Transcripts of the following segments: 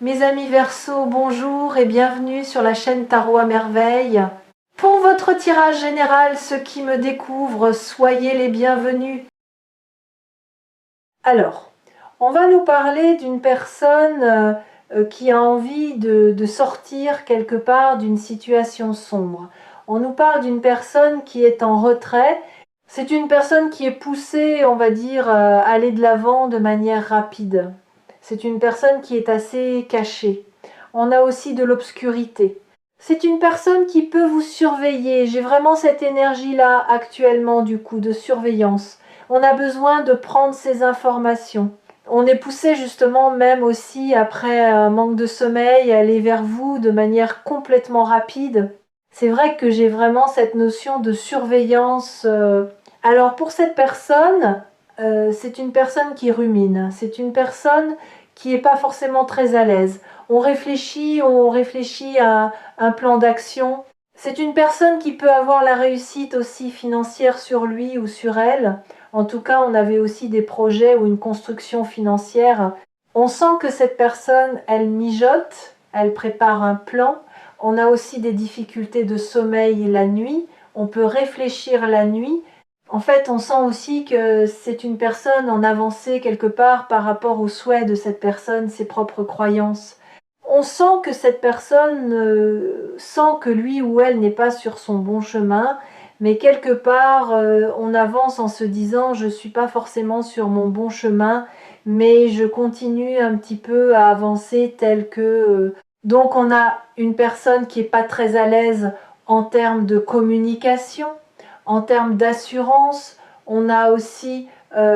Mes amis Verseau, bonjour et bienvenue sur la chaîne Tarot à Merveille. Pour votre tirage général, ceux qui me découvrent, soyez les bienvenus. Alors, on va nous parler d'une personne qui a envie de sortir quelque part d'une situation sombre. On nous parle d'une personne qui est en retrait. C'est une personne qui est poussée, on va dire, à aller de l'avant de manière rapide. C'est une personne qui est assez cachée. On a aussi de l'obscurité. C'est une personne qui peut vous surveiller. J'ai vraiment cette énergie-là actuellement, du coup, de surveillance. On a besoin de prendre ces informations. On est poussé justement même aussi après un manque de sommeil à aller vers vous de manière complètement rapide. C'est vrai que j'ai vraiment cette notion de surveillance. Alors pour cette personne, c'est une personne qui rumine. C'est une personne qui n'est pas forcément très à l'aise. On réfléchit à un plan d'action. C'est une personne qui peut avoir la réussite aussi financière sur lui ou sur elle. En tout cas, on avait aussi des projets ou une construction financière. On sent que cette personne, elle mijote, elle prépare un plan. On a aussi des difficultés de sommeil la nuit. On peut réfléchir la nuit. En fait, on sent aussi que c'est une personne en avancée quelque part par rapport aux souhaits de cette personne, ses propres croyances. On sent que cette personne sent que lui ou elle n'est pas sur son bon chemin, mais quelque part, on avance en se disant je ne suis pas forcément sur mon bon chemin, mais je continue un petit peu à avancer tel que... Donc on a une personne qui n'est pas très à l'aise en termes de communication, en termes d'assurance. On a aussi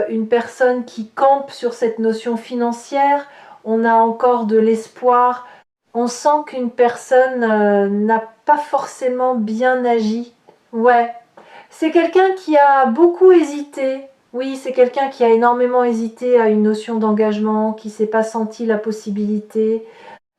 une personne qui campe sur cette notion financière. On a encore de l'espoir. On sent qu'une personne n'a pas forcément bien agi. Ouais, c'est quelqu'un qui a beaucoup hésité. Oui, c'est quelqu'un qui a énormément hésité à une notion d'engagement, qui ne s'est pas senti la possibilité.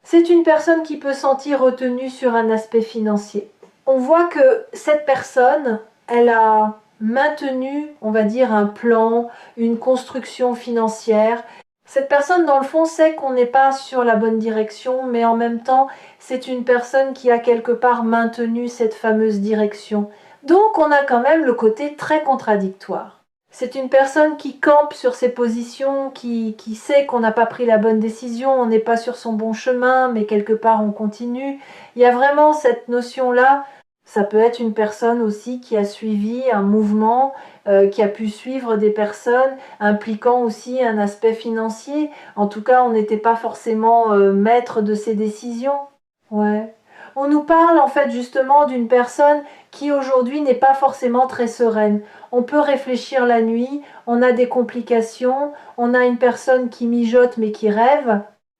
C'est une personne qui peut sentir retenue sur un aspect financier. On voit que cette personne, elle a maintenu, on va dire, un plan, une construction financière. Cette personne, dans le fond, sait qu'on n'est pas sur la bonne direction, mais en même temps, c'est une personne qui a quelque part maintenu cette fameuse direction. Donc, on a quand même le côté très contradictoire. C'est une personne qui campe sur ses positions, qui sait qu'on n'a pas pris la bonne décision, on n'est pas sur son bon chemin, mais quelque part on continue. Il y a vraiment cette notion-là. Ça peut être une personne aussi qui a suivi un mouvement, qui a pu suivre des personnes impliquant aussi un aspect financier. En tout cas, on n'était pas forcément maître de ses décisions. Ouais. On nous parle en fait justement d'une personne qui aujourd'hui n'est pas forcément très sereine. On peut réfléchir la nuit, on a des complications, on a une personne qui mijote mais qui rêve.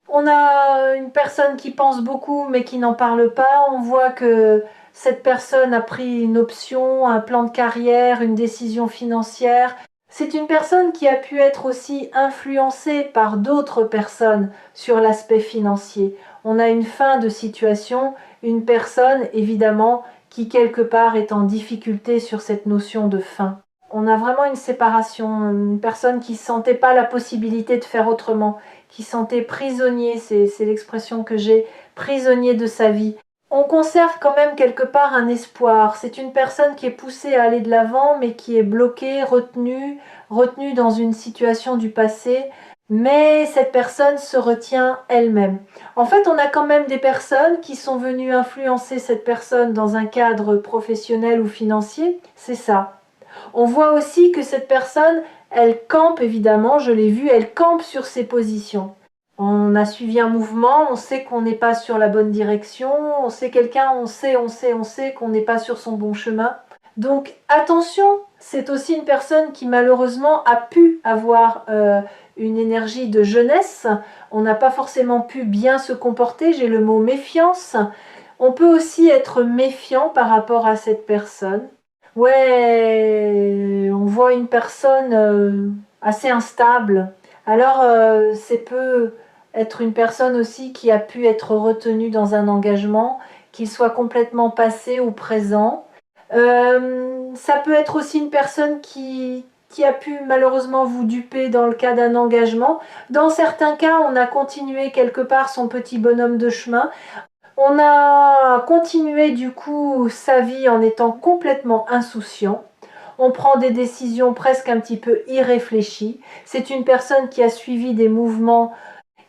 On a une personne qui pense beaucoup mais qui n'en parle pas. On voit que cette personne a pris une option, un plan de carrière, une décision financière. C'est une personne qui a pu être aussi influencée par d'autres personnes sur l'aspect financier. On a une fin de situation, une personne évidemment qui quelque part est en difficulté sur cette notion de fin. On a vraiment une séparation, une personne qui ne sentait pas la possibilité de faire autrement, qui se sentait prisonnier, c'est l'expression que j'ai, prisonnier de sa vie. On conserve quand même quelque part un espoir. C'est une personne qui est poussée à aller de l'avant, mais qui est bloquée, retenue dans une situation du passé. Mais cette personne se retient elle-même. En fait, on a quand même des personnes qui sont venues influencer cette personne dans un cadre professionnel ou financier. C'est ça. On voit aussi que cette personne, elle campe évidemment, je l'ai vu, elle campe sur ses positions. On a suivi un mouvement, on sait qu'on n'est pas sur la bonne direction, on sait quelqu'un, on sait qu'on n'est pas sur son bon chemin. Donc attention, c'est aussi une personne qui malheureusement a pu avoir une énergie de jeunesse. On n'a pas forcément pu bien se comporter, j'ai le mot méfiance. On peut aussi être méfiant par rapport à cette personne. Ouais, on voit une personne assez instable. Alors, c'est peut être une personne aussi qui a pu être retenue dans un engagement, qu'il soit complètement passé ou présent. Ça peut être aussi une personne qui qui a pu malheureusement vous duper dans le cas d'un engagement. Dans certains cas, on a continué quelque part son petit bonhomme de chemin. On a continué du coup sa vie en étant complètement insouciant. On prend des décisions presque un petit peu irréfléchies. C'est une personne qui a suivi des mouvements.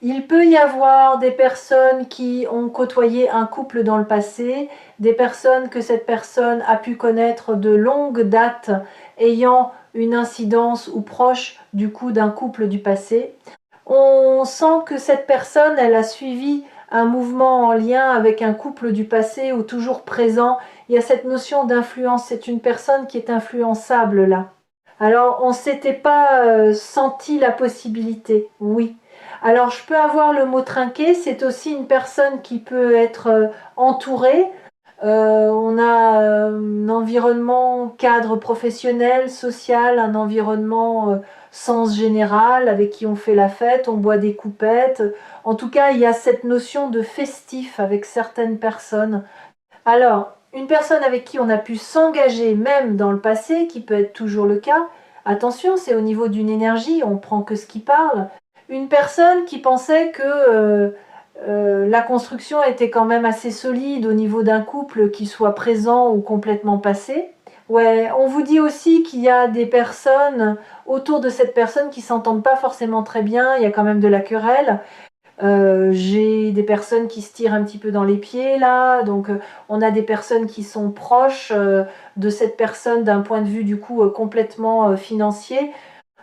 Il peut y avoir des personnes qui ont côtoyé un couple dans le passé, des personnes que cette personne a pu connaître de longue date, ayant une incidence ou proche du coup d'un couple du passé. On sent que cette personne, elle a suivi un mouvement en lien avec un couple du passé ou toujours présent. Il y a cette notion d'influence. C'est une personne qui est influençable là. Alors, on ne s'était pas senti la possibilité, oui. Alors, je peux avoir le mot trinqué, c'est aussi une personne qui peut être entourée. On a un environnement cadre professionnel, social, un environnement sens général, avec qui on fait la fête, on boit des coupettes. En tout cas, il y a cette notion de festif avec certaines personnes. Alors, une personne avec qui on a pu s'engager même dans le passé, qui peut être toujours le cas, attention, c'est au niveau d'une énergie, on prend que ce qui parle. Une personne qui pensait que la construction était quand même assez solide au niveau d'un couple qui soit présent ou complètement passé. Ouais, on vous dit aussi qu'il y a des personnes autour de cette personne qui s'entendent pas forcément très bien, il y a quand même de la querelle. J'ai des personnes qui se tirent un petit peu dans les pieds là, donc on a des personnes qui sont proches de cette personne d'un point de vue du coup complètement financier.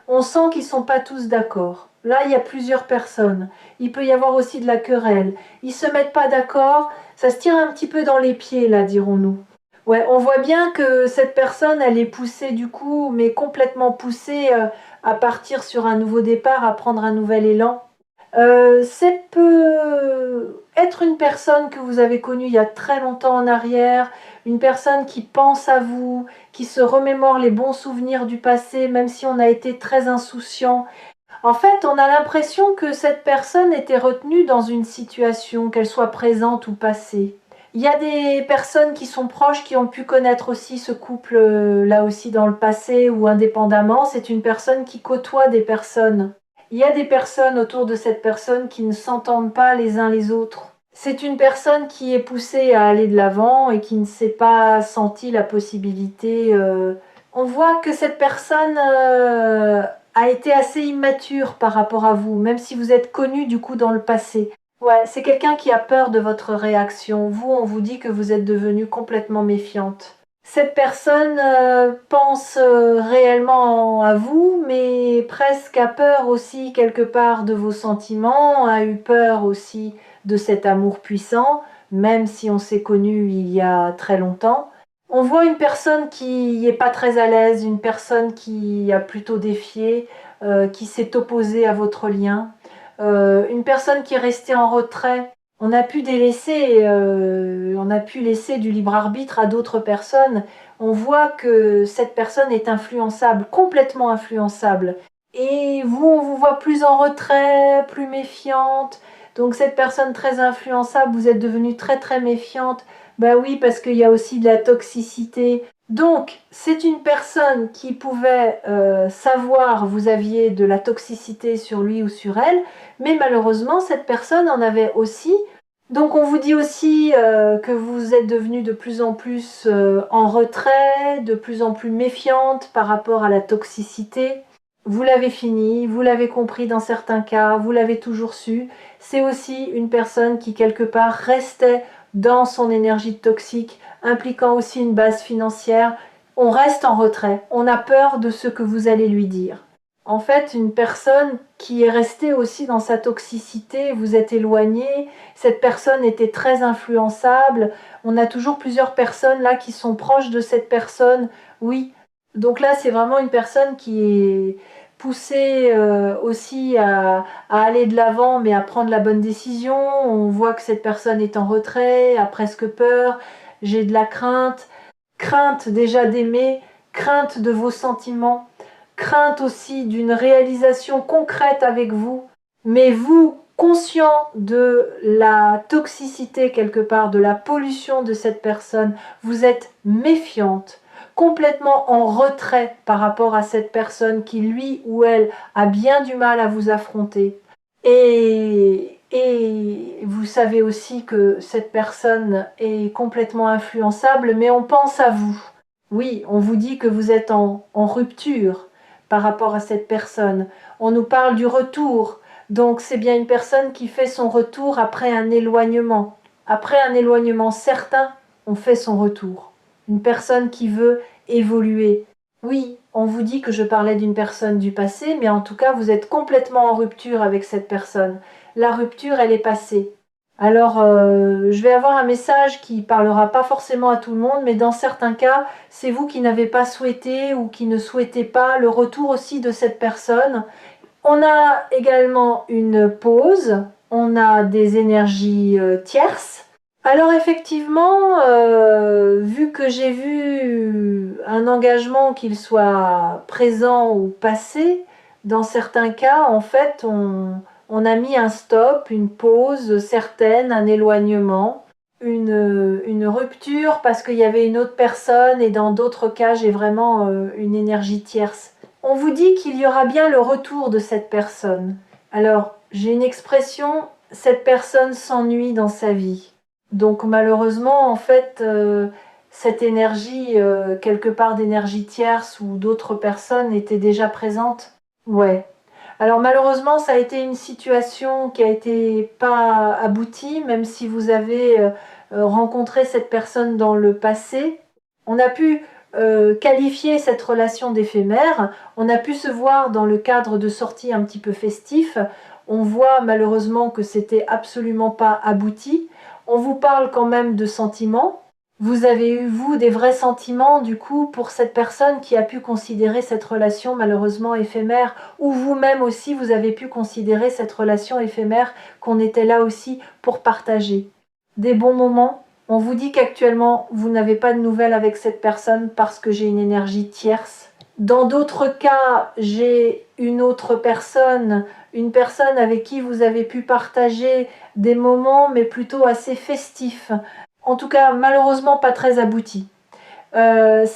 On sent qu'ils sont pas tous d'accord. Là, il y a plusieurs personnes. Il peut y avoir aussi de la querelle. Ils se mettent pas d'accord. Ça se tire un petit peu dans les pieds là, dirons-nous. Ouais, on voit bien que cette personne, elle est poussée du coup, mais complètement poussée à partir sur un nouveau départ, à prendre un nouvel élan. C'est peut être une personne que vous avez connue il y a très longtemps en arrière, une personne qui pense à vous, qui se remémore les bons souvenirs du passé, même si on a été très insouciant. En fait, on a l'impression que cette personne était retenue dans une situation, qu'elle soit présente ou passée. Il y a des personnes qui sont proches qui ont pu connaître aussi ce couple là aussi dans le passé ou indépendamment. C'est une personne qui côtoie des personnes. Il y a des personnes autour de cette personne qui ne s'entendent pas les uns les autres. C'est une personne qui est poussée à aller de l'avant et qui ne s'est pas senti la possibilité. On voit que cette personne a été assez immature par rapport à vous, même si vous êtes connu du coup dans le passé. Ouais, c'est quelqu'un qui a peur de votre réaction. Vous, on vous dit que vous êtes devenue complètement méfiante. Cette personne pense réellement à vous, mais presque a peur aussi quelque part de vos sentiments, a eu peur aussi de cet amour puissant, même si on s'est connu il y a très longtemps. On voit une personne qui n'est pas très à l'aise, une personne qui a plutôt défié, qui s'est opposée à votre lien, une personne qui est restée en retrait. On a pu délaisser, on a pu laisser du libre arbitre à d'autres personnes. On voit que cette personne est influençable, complètement influençable. Et vous, on vous voit plus en retrait, plus méfiante. Donc cette personne très influençable, vous êtes devenue très très méfiante. Ben oui, parce qu'il y a aussi de la toxicité. Donc, c'est une personne qui pouvait savoir vous aviez de la toxicité sur lui ou sur elle, mais malheureusement, cette personne en avait aussi. Donc, on vous dit aussi que vous êtes devenue de plus en plus en retrait, de plus en plus méfiante par rapport à la toxicité. Vous l'avez fini, vous l'avez compris dans certains cas, vous l'avez toujours su. C'est aussi une personne qui, quelque part, restait dans son énergie toxique, impliquant aussi une base financière. On reste en retrait, on a peur de ce que vous allez lui dire. En fait, une personne qui est restée aussi dans sa toxicité, vous êtes éloigné, cette personne était très influençable, on a toujours plusieurs personnes là qui sont proches de cette personne, oui. Donc là, c'est vraiment une personne qui est poussée aussi à aller de l'avant, mais à prendre la bonne décision. On voit que cette personne est en retrait, a presque peur, j'ai de la crainte, crainte déjà d'aimer, crainte de vos sentiments, crainte aussi d'une réalisation concrète avec vous, mais vous, conscient de la toxicité quelque part, de la pollution de cette personne, vous êtes méfiante. complètement en retrait par rapport à cette personne qui, lui ou elle, a bien du mal à vous affronter. Et vous savez aussi que cette personne est complètement influençable, mais on pense à vous. Oui, on vous dit que vous êtes en rupture par rapport à cette personne. On nous parle du retour. Donc c'est bien une personne qui fait son retour après un éloignement. Après un éloignement certain, on fait son retour. Une personne qui veut évoluer. Oui, on vous dit que je parlais d'une personne du passé, mais en tout cas, vous êtes complètement en rupture avec cette personne. La rupture, elle est passée. Alors, je vais avoir un message qui parlera pas forcément à tout le monde, mais dans certains cas, c'est vous qui n'avez pas souhaité ou qui ne souhaitez pas le retour aussi de cette personne. On a également une pause, on a des énergies tierces. Alors effectivement, vu que j'ai vu un engagement, qu'il soit présent ou passé, dans certains cas, en fait, on a mis un stop, une pause certaine, un éloignement, une rupture parce qu'il y avait une autre personne, et dans d'autres cas, j'ai vraiment une énergie tierce. On vous dit qu'il y aura bien le retour de cette personne. Alors, j'ai une expression, cette personne s'ennuie dans sa vie. Donc malheureusement, en fait, cette énergie, quelque part d'énergie tierce ou d'autres personnes était déjà présente. Ouais. Alors malheureusement, ça a été une situation qui a été pas aboutie, même si vous avez rencontré cette personne dans le passé. On a pu qualifier cette relation d'éphémère. On a pu se voir dans le cadre de sorties un petit peu festifs. On voit malheureusement que c'était absolument pas abouti. On vous parle quand même de sentiments. Vous avez eu, vous, des vrais sentiments, du coup, pour cette personne qui a pu considérer cette relation malheureusement éphémère, ou vous-même aussi, vous avez pu considérer cette relation éphémère, qu'on était là aussi pour partager. Des bons moments. On vous dit qu'actuellement, vous n'avez pas de nouvelles avec cette personne parce que j'ai une énergie tierce. Dans d'autres cas, j'ai une autre personne, une personne avec qui vous avez pu partager des moments, mais plutôt assez festifs. En tout cas, malheureusement, pas très aboutis. Avec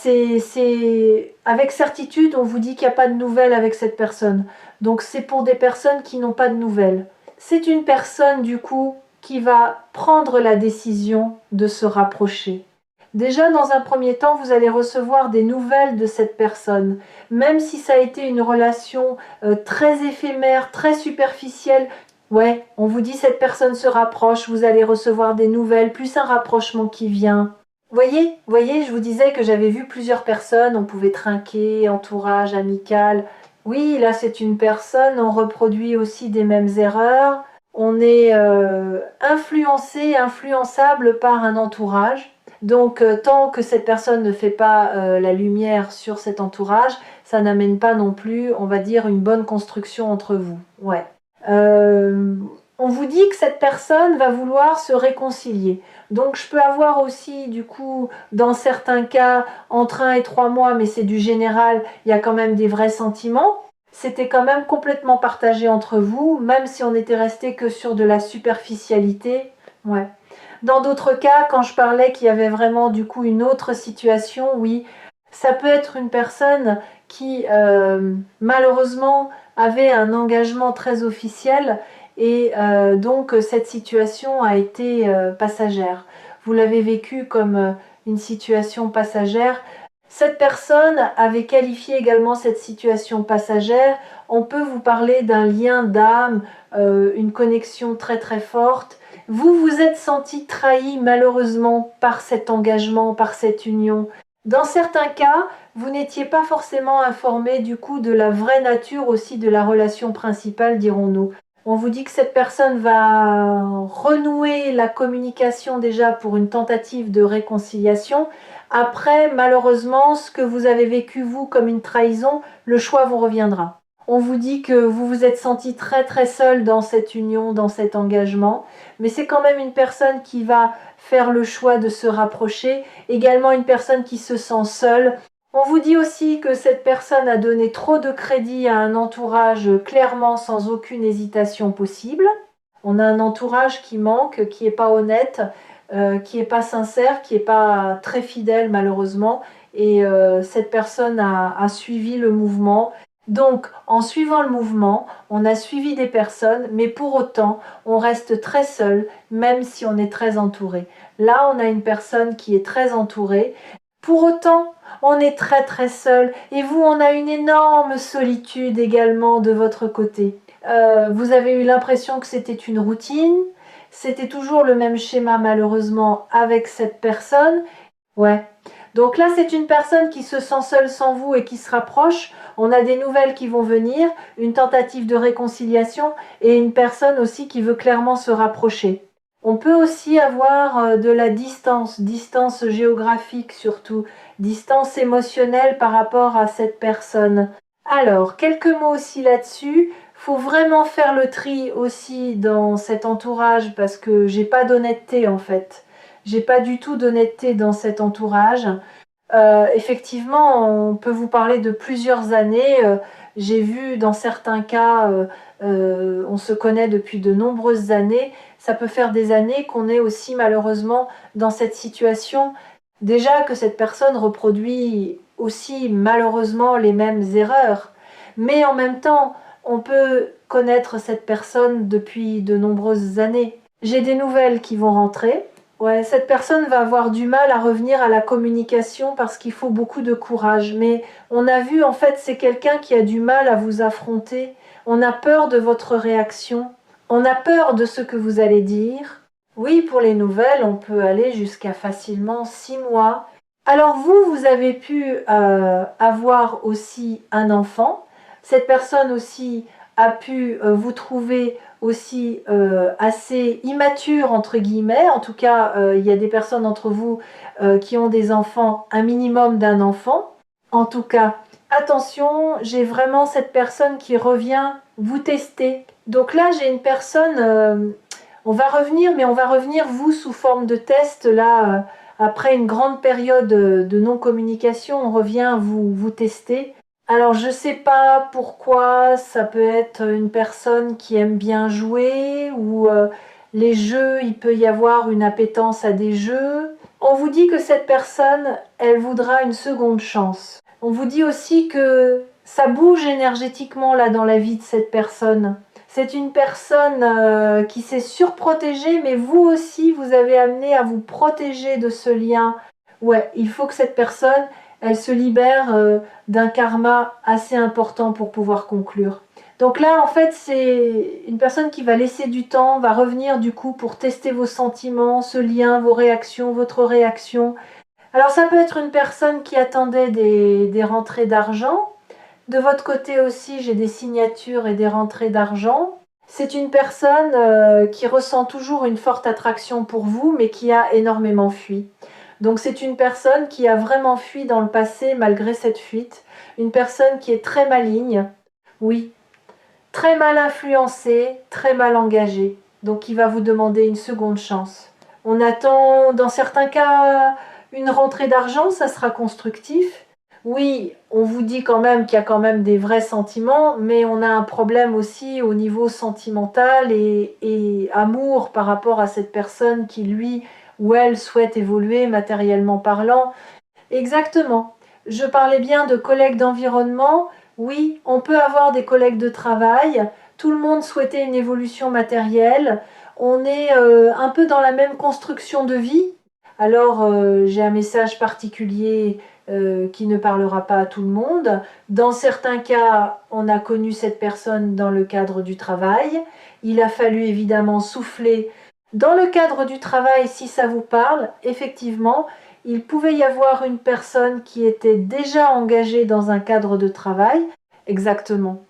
certitude, on vous dit qu'il n'y a pas de nouvelles avec cette personne. Donc c'est pour des personnes qui n'ont pas de nouvelles. C'est une personne, du coup, qui va prendre la décision de se rapprocher. Déjà, dans un premier temps, vous allez recevoir des nouvelles de cette personne. Même si ça a été une relation très éphémère, très superficielle, ouais, on vous dit cette personne se rapproche, vous allez recevoir des nouvelles, plus un rapprochement qui vient. Voyez, je vous disais que j'avais vu plusieurs personnes, on pouvait trinquer, entourage, amical. Oui, là c'est une personne, on reproduit aussi des mêmes erreurs. On est influencé, influençable par un entourage. Donc tant que cette personne ne fait pas la lumière sur cet entourage, ça n'amène pas non plus, on va dire, une bonne construction entre vous. Ouais. On vous dit que cette personne va vouloir se réconcilier. Donc je peux avoir aussi, du coup, dans certains cas, entre 1 et 3 mois, mais c'est du général, il y a quand même des vrais sentiments. C'était quand même complètement partagé entre vous, même si on était resté que sur de la superficialité. Ouais. Dans d'autres cas, quand je parlais qu'il y avait vraiment du coup une autre situation, oui, ça peut être une personne qui malheureusement avait un engagement très officiel, et donc cette situation a été passagère. Vous l'avez vécu comme une situation passagère. Cette personne avait qualifié également cette situation passagère. On peut vous parler d'un lien d'âme, une connexion très très forte. Vous vous êtes senti trahi malheureusement par cet engagement, par cette union. Dans certains cas, vous n'étiez pas forcément informé du coup de la vraie nature aussi de la relation principale, dirons-nous. On vous dit que cette personne va renouer la communication déjà pour une tentative de réconciliation. Après, malheureusement, ce que vous avez vécu vous comme une trahison, le choix vous reviendra. On vous dit que vous vous êtes senti très très seul dans cette union, dans cet engagement, mais c'est quand même une personne qui va faire le choix de se rapprocher, également une personne qui se sent seule. On vous dit aussi que cette personne a donné trop de crédit à un entourage clairement sans aucune hésitation possible. On a un entourage qui manque, qui n'est pas honnête, qui n'est pas sincère, qui n'est pas très fidèle malheureusement. et cette personne a suivi le mouvement. Donc, en suivant le mouvement, on a suivi des personnes, mais pour autant, on reste très seul, même si on est très entouré. Là, on a une personne qui est très entourée. Pour autant, on est très très seul. Et vous, on a une énorme solitude également de votre côté. Vous avez eu l'impression que c'était une routine. C'était toujours le même schéma, malheureusement, avec cette personne. Ouais. Donc là, c'est une personne qui se sent seule sans vous et qui se rapproche. On a des nouvelles qui vont venir, une tentative de réconciliation et une personne aussi qui veut clairement se rapprocher. On peut aussi avoir de la distance, distance géographique surtout, distance émotionnelle par rapport à cette personne. Alors, quelques mots aussi là-dessus. Faut vraiment faire le tri aussi dans cet entourage parce que j'ai pas d'honnêteté en fait. J'ai pas du tout d'honnêteté dans cet entourage. Effectivement, on peut vous parler de plusieurs années. J'ai vu dans certains cas, on se connaît depuis de nombreuses années. Ça peut faire des années qu'on est aussi malheureusement dans cette situation. Déjà que cette personne reproduit aussi malheureusement les mêmes erreurs. Mais en même temps, on peut connaître cette personne depuis de nombreuses années. J'ai des nouvelles qui vont rentrer. Ouais, cette personne va avoir du mal à revenir à la communication parce qu'il faut beaucoup de courage. Mais on a vu, en fait, c'est quelqu'un qui a du mal à vous affronter. On a peur de votre réaction. On a peur de ce que vous allez dire. Oui, pour les nouvelles, on peut aller jusqu'à facilement 6 mois. Alors vous, vous avez pu avoir aussi un enfant. Cette personne aussi a pu vous trouver aussi assez immature entre guillemets. En tout cas, il y a des personnes d'entre vous qui ont des enfants, un minimum d'un enfant. En tout cas, attention, j'ai vraiment cette personne qui revient vous tester. Donc là, j'ai une personne, on va revenir, mais on va revenir vous sous forme de test. Là, après une grande période de non-communication, on revient vous tester. Alors je sais pas pourquoi, ça peut être une personne qui aime bien jouer ou les jeux, il peut y avoir une appétence à des jeux. On vous dit que cette personne, elle voudra une seconde chance. On vous dit aussi que ça bouge énergétiquement là dans la vie de cette personne. C'est une personne qui s'est surprotégée, mais vous aussi, vous avez amené à vous protéger de ce lien. Ouais, il faut que cette personne, elle se libère d'un karma assez important pour pouvoir conclure. Donc là, en fait, c'est une personne qui va laisser du temps, va revenir du coup pour tester vos sentiments, ce lien, vos réactions, votre réaction. Alors ça peut être une personne qui attendait des rentrées d'argent. De votre côté aussi, j'ai des signatures et des rentrées d'argent. C'est une personne qui ressent toujours une forte attraction pour vous, mais qui a énormément fui. Donc c'est une personne qui a vraiment fui dans le passé malgré cette fuite. Une personne qui est très maligne, oui, très mal influencée, très mal engagée. Donc qui va vous demander une seconde chance. On attend dans certains cas une rentrée d'argent, ça sera constructif. Oui, on vous dit quand même qu'il y a quand même des vrais sentiments, mais on a un problème aussi au niveau sentimental et amour par rapport à cette personne qui, lui ou elle, souhaite évoluer matériellement parlant. Exactement. Je parlais bien de collègues d'environnement. Oui, on peut avoir des collègues de travail. Tout le monde souhaitait une évolution matérielle. On est un peu dans la même construction de vie. Alors, j'ai un message particulier qui ne parlera pas à tout le monde. Dans certains cas, on a connu cette personne dans le cadre du travail. Il a fallu évidemment souffler. Dans le cadre du travail, si ça vous parle, effectivement, il pouvait y avoir une personne qui était déjà engagée dans un cadre de travail. Exactement.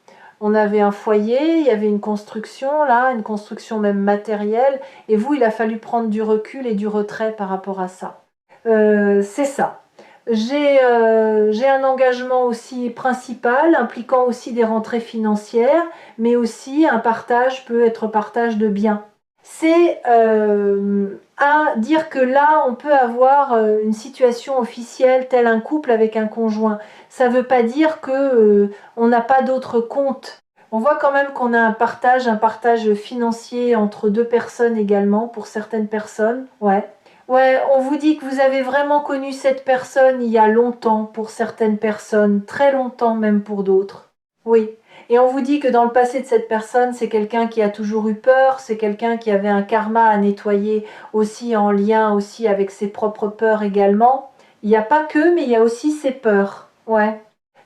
On avait un foyer, il y avait une construction là, une construction même matérielle, et vous, il a fallu prendre du recul et du retrait par rapport à ça. C'est ça. J'ai un engagement aussi principal, impliquant aussi des rentrées financières, mais aussi un partage peut être partage de biens. C'est à dire que là, on peut avoir une situation officielle, tel un couple avec un conjoint. Ça ne veut pas dire que on n'a pas d'autres comptes. On voit quand même qu'on a un partage financier entre deux personnes également, pour certaines personnes. Ouais. Ouais, on vous dit que vous avez vraiment connu cette personne il y a longtemps pour certaines personnes, très longtemps même pour d'autres. Oui. Et on vous dit que dans le passé de cette personne, c'est quelqu'un qui a toujours eu peur, c'est quelqu'un qui avait un karma à nettoyer aussi en lien aussi avec ses propres peurs également. Il n'y a pas que, mais il y a aussi ses peurs. Ouais.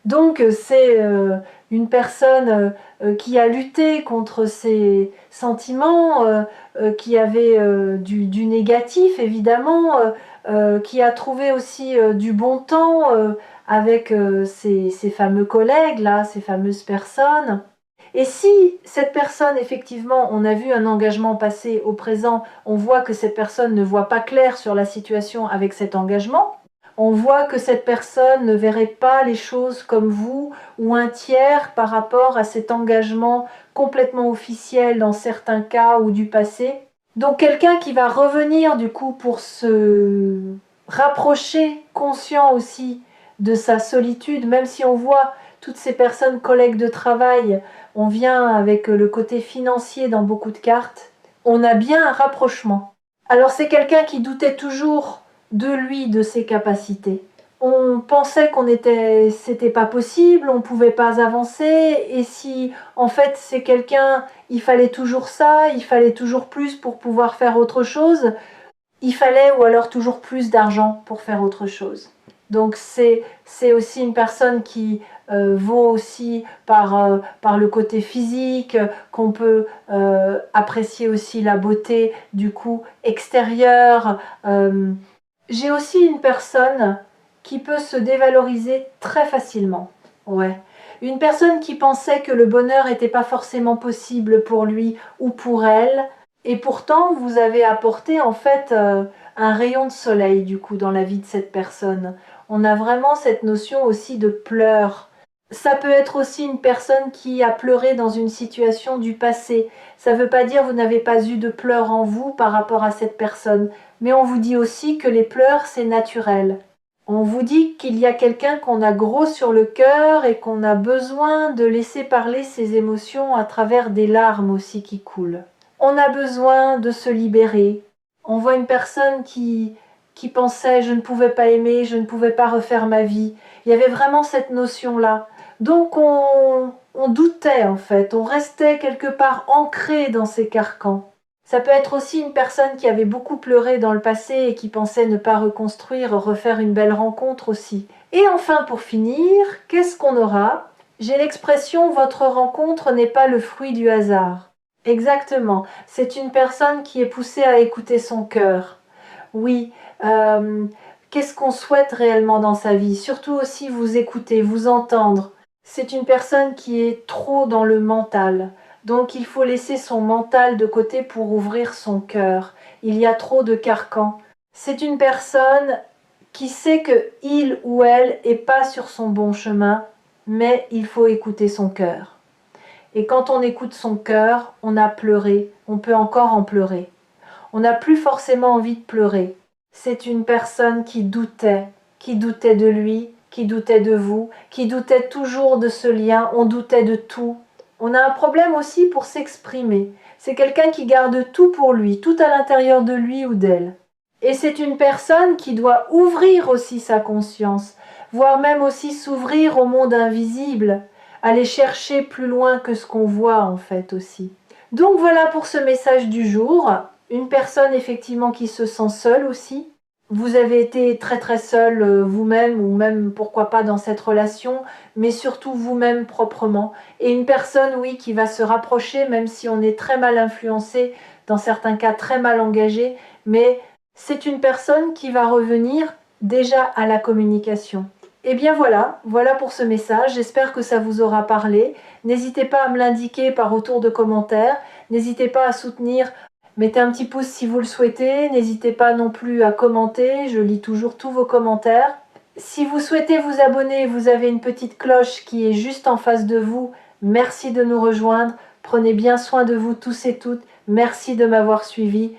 Donc c'est une personne qui a lutté contre ses sentiments, qui avait du négatif évidemment, qui a trouvé aussi du bon temps avec ses fameux collègues, là, ces fameuses personnes. Et si cette personne, effectivement, on a vu un engagement passé au présent, on voit que cette personne ne voit pas clair sur la situation avec cet engagement, on voit que cette personne ne verrait pas les choses comme vous ou un tiers par rapport à cet engagement complètement officiel dans certains cas ou du passé. Donc quelqu'un qui va revenir du coup pour se rapprocher, conscient aussi de sa solitude, même si on voit toutes ces personnes collègues de travail, on vient avec le côté financier dans beaucoup de cartes, on a bien un rapprochement. Alors c'est quelqu'un qui doutait toujours de lui, de ses capacités. On pensait c'était pas possible, on pouvait pas avancer, et si en fait c'est quelqu'un, il fallait toujours ça, il fallait toujours plus pour pouvoir faire autre chose, il fallait ou alors toujours plus d'argent pour faire autre chose. Donc c'est aussi une personne qui vaut aussi par le côté physique, qu'on peut apprécier aussi la beauté du coup extérieure. J'ai aussi une personne qui peut se dévaloriser très facilement. Ouais. Une personne qui pensait que le bonheur n'était pas forcément possible pour lui ou pour elle, et pourtant vous avez apporté en fait un rayon de soleil du coup dans la vie de cette personne. On a vraiment cette notion aussi de pleurs. Ça peut être aussi une personne qui a pleuré dans une situation du passé. Ça ne veut pas dire que vous n'avez pas eu de pleurs en vous par rapport à cette personne, mais on vous dit aussi que les pleurs c'est naturel. On vous dit qu'il y a quelqu'un qu'on a gros sur le cœur et qu'on a besoin de laisser parler ses émotions à travers des larmes aussi qui coulent. On a besoin de se libérer. On voit une personne qui pensait je ne pouvais pas aimer, je ne pouvais pas refaire ma vie. Il y avait vraiment cette notion-là. Donc on doutait en fait, on restait quelque part ancré dans ces carcans. Ça peut être aussi une personne qui avait beaucoup pleuré dans le passé et qui pensait ne pas reconstruire, refaire une belle rencontre aussi. Et enfin pour finir, qu'est-ce qu'on aura? J'ai l'expression votre rencontre n'est pas le fruit du hasard. Exactement, c'est une personne qui est poussée à écouter son cœur. Oui, qu'est-ce qu'on souhaite réellement dans sa vie? Surtout aussi vous écouter, vous entendre. C'est une personne qui est trop dans le mental. Donc il faut laisser son mental de côté pour ouvrir son cœur. Il y a trop de carcans. C'est une personne qui sait que il ou elle est pas sur son bon chemin, mais il faut écouter son cœur. Et quand on écoute son cœur, on a pleuré, on peut encore en pleurer. On n'a plus forcément envie de pleurer. C'est une personne qui doutait de lui, qui doutait de vous, qui doutait toujours de ce lien, on doutait de tout. On a un problème aussi pour s'exprimer. C'est quelqu'un qui garde tout pour lui, tout à l'intérieur de lui ou d'elle. Et c'est une personne qui doit ouvrir aussi sa conscience, voire même aussi s'ouvrir au monde invisible, aller chercher plus loin que ce qu'on voit en fait aussi. Donc voilà pour ce message du jour. Une personne effectivement qui se sent seule aussi. Vous avez été très très seul vous-même ou même pourquoi pas dans cette relation, mais surtout vous-même proprement. Et une personne oui qui va se rapprocher même si on est très mal influencé, dans certains cas très mal engagé, mais c'est une personne qui va revenir déjà à la communication. Et bien voilà pour ce message, j'espère que ça vous aura parlé. N'hésitez pas à me l'indiquer par retour de commentaires, n'hésitez pas à soutenir, mettez un petit pouce si vous le souhaitez, n'hésitez pas non plus à commenter, je lis toujours tous vos commentaires. Si vous souhaitez vous abonner, vous avez une petite cloche qui est juste en face de vous. Merci de nous rejoindre, prenez bien soin de vous tous et toutes, merci de m'avoir suivi.